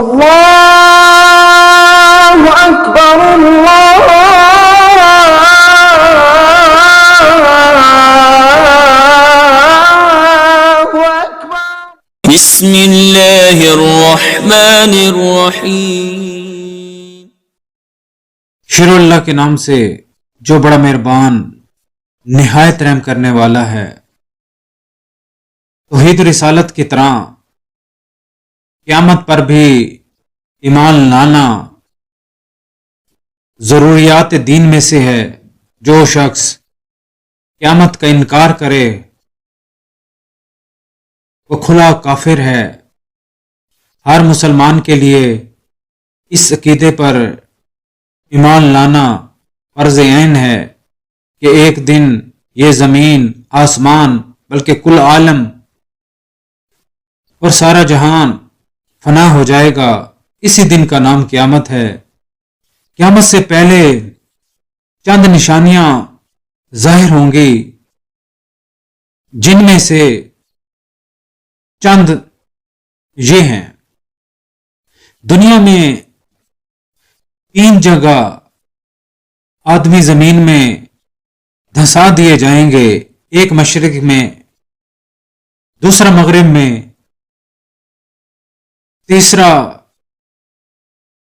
اللہ اکبر اللہ اکبر۔ بسم اللہ الرحمن الرحیم۔ شروع اللہ کے نام سے جو بڑا مہربان نہایت رحم کرنے والا ہے۔ توحید و رسالت کی طرح قیامت پر بھی ایمان لانا ضروریات دین میں سے ہے۔ جو شخص قیامت کا انکار کرے وہ کھلا کافر ہے۔ ہر مسلمان کے لیے اس عقیدے پر ایمان لانا فرض عین ہے کہ ایک دن یہ زمین، آسمان، بلکہ کل عالم اور سارا جہان فنا ہو جائے گا۔ اسی دن کا نام قیامت ہے۔ قیامت سے پہلے چند نشانیاں ظاہر ہوں گی، جن میں سے چند یہ ہیں۔ دنیا میں 3 جگہ آدمی زمین میں دھسا دیے جائیں گے، ایک مشرق میں، دوسرا مغرب میں، تیسرا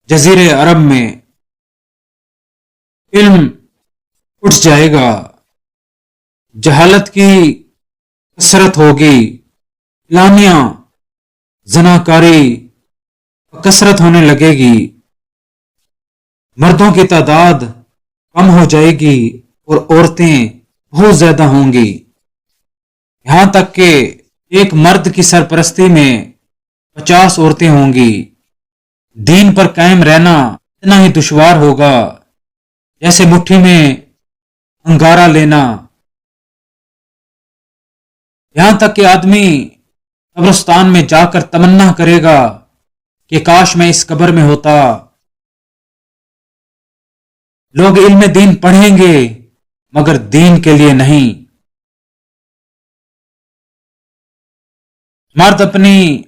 جزیرے عرب میں۔ علم اٹھ جائے گا، جہالت کی کثرت ہوگی، اعلامیہ زناکاری کثرت ہونے لگے گی، مردوں کی تعداد کم ہو جائے گی اور عورتیں بہت زیادہ ہوں گی، یہاں تک کہ ایک مرد کی سرپرستی میں 50 عورتیں ہوں گی۔ دین پر قائم رہنا اتنا ہی دشوار ہوگا جیسے مٹھی میں انگارہ لینا، یہاں تک کہ آدمی قبرستان میں جا کر تمنا کرے گا کہ کاش میں اس قبر میں ہوتا۔ لوگ علم دین پڑھیں گے مگر دین کے لیے نہیں۔ مرد اپنی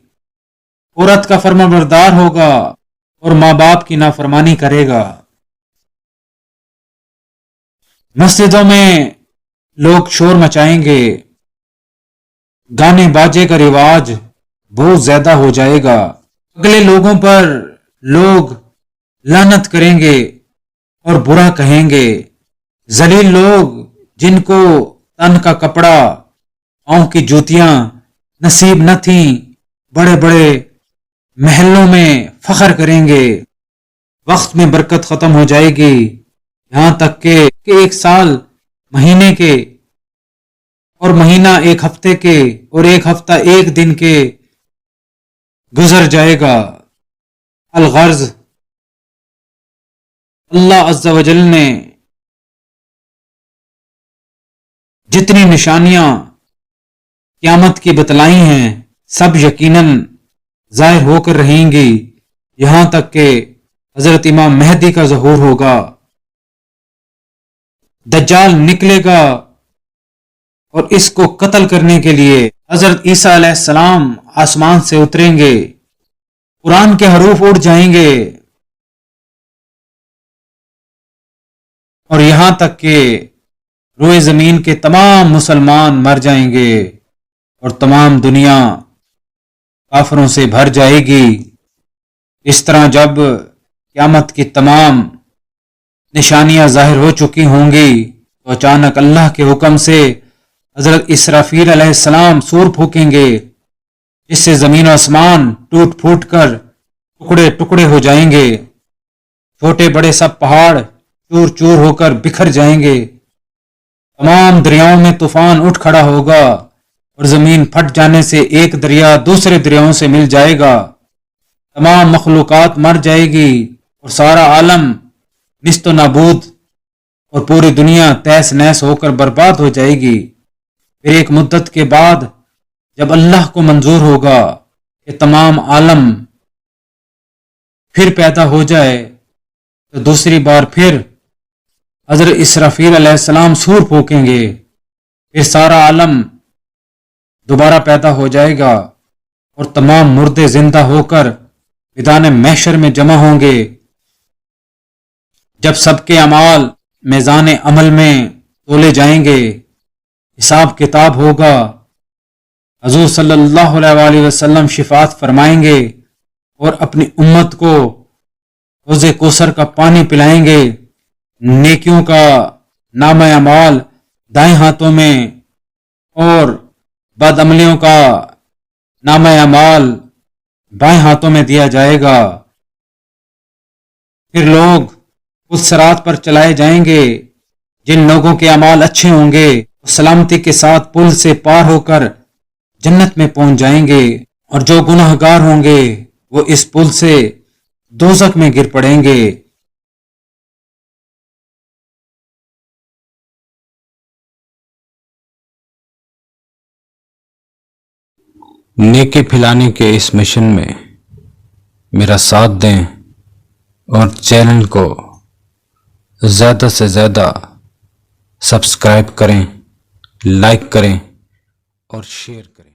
عورت کا فرما بردار ہوگا اور ماں باپ کی نافرمانی کرے گا۔ مسجدوں میں لوگ شور مچائیں گے، گانے باجے کا رواج بہت زیادہ ہو جائے گا، اگلے لوگوں پر لوگ لعنت کریں گے اور برا کہیں گے۔ ذلیل لوگ جن کو تن کا کپڑا، پاؤں کی جوتیاں نصیب نہ تھیں، بڑے بڑے محلوں میں فخر کریں گے۔ وقت میں برکت ختم ہو جائے گی، یہاں تک کہ ایک سال مہینے کے، اور مہینہ ایک ہفتے کے، اور ایک ہفتہ ایک دن کے گزر جائے گا۔ الغرض اللہ عز و جل نے جتنی نشانیاں قیامت کی بتلائی ہیں سب یقیناً ظاہر ہو کر رہیں گی، یہاں تک کہ حضرت امام مہدی کا ظہور ہوگا۔ دجال نکلے گا اور اس کو قتل کرنے کے لیے حضرت عیسیٰ علیہ السلام آسمان سے اتریں گے، قرآن کے حروف اڑ جائیں گے، اور یہاں تک کہ روئے زمین کے تمام مسلمان مر جائیں گے اور تمام دنیا کافروں سے بھر جائے گی۔ اس طرح جب قیامت کی تمام نشانیاں ظاہر ہو چکی ہوں گی تو اچانک اللہ کے حکم سے حضرت اسرافیل علیہ السلام سور پھونکیں گے، جس سے زمین و آسمان ٹوٹ پھوٹ کر ٹکڑے ٹکڑے ہو جائیں گے، چھوٹے بڑے سب پہاڑ چور چور ہو کر بکھر جائیں گے، تمام دریاؤں میں طوفان اٹھ کھڑا ہوگا اور زمین پھٹ جانے سے ایک دریا دوسرے دریاؤں سے مل جائے گا، تمام مخلوقات مر جائے گی اور سارا عالم نیست و نابود اور پوری دنیا تہس نہس ہو کر برباد ہو جائے گی۔ پھر ایک مدت کے بعد جب اللہ کو منظور ہوگا کہ تمام عالم پھر پیدا ہو جائے تو دوسری بار پھر حضرت اسرافیل علیہ السلام سور پھونکیں گے، پھر سارا عالم دوبارہ پیدا ہو جائے گا اور تمام مردے زندہ ہو کر میدان محشر میں جمع ہوں گے، جب سب کے اعمال میزان عمل میں تولے جائیں گے، حساب کتاب ہوگا، حضور صلی اللہ علیہ وآلہ وسلم شفاعت فرمائیں گے اور اپنی امت کو حوض کوثر کا پانی پلائیں گے، نیکیوں کا نامہ اعمال دائیں ہاتھوں میں اور بد عملیوں کا نامہ اعمال بائیں ہاتھوں میں دیا جائے گا۔ پھر لوگ پل صراط پر چلائے جائیں گے، جن لوگوں کے اعمال اچھے ہوں گے وہ سلامتی کے ساتھ پل سے پار ہو کر جنت میں پہنچ جائیں گے، اور جو گناہ گار ہوں گے وہ اس پل سے دوزخ میں گر پڑیں گے۔ نیکی پھیلانے کے اس مشن میں میرا ساتھ دیں اور چینل کو زیادہ سے زیادہ سبسکرائب کریں، لائک کریں اور شیئر کریں۔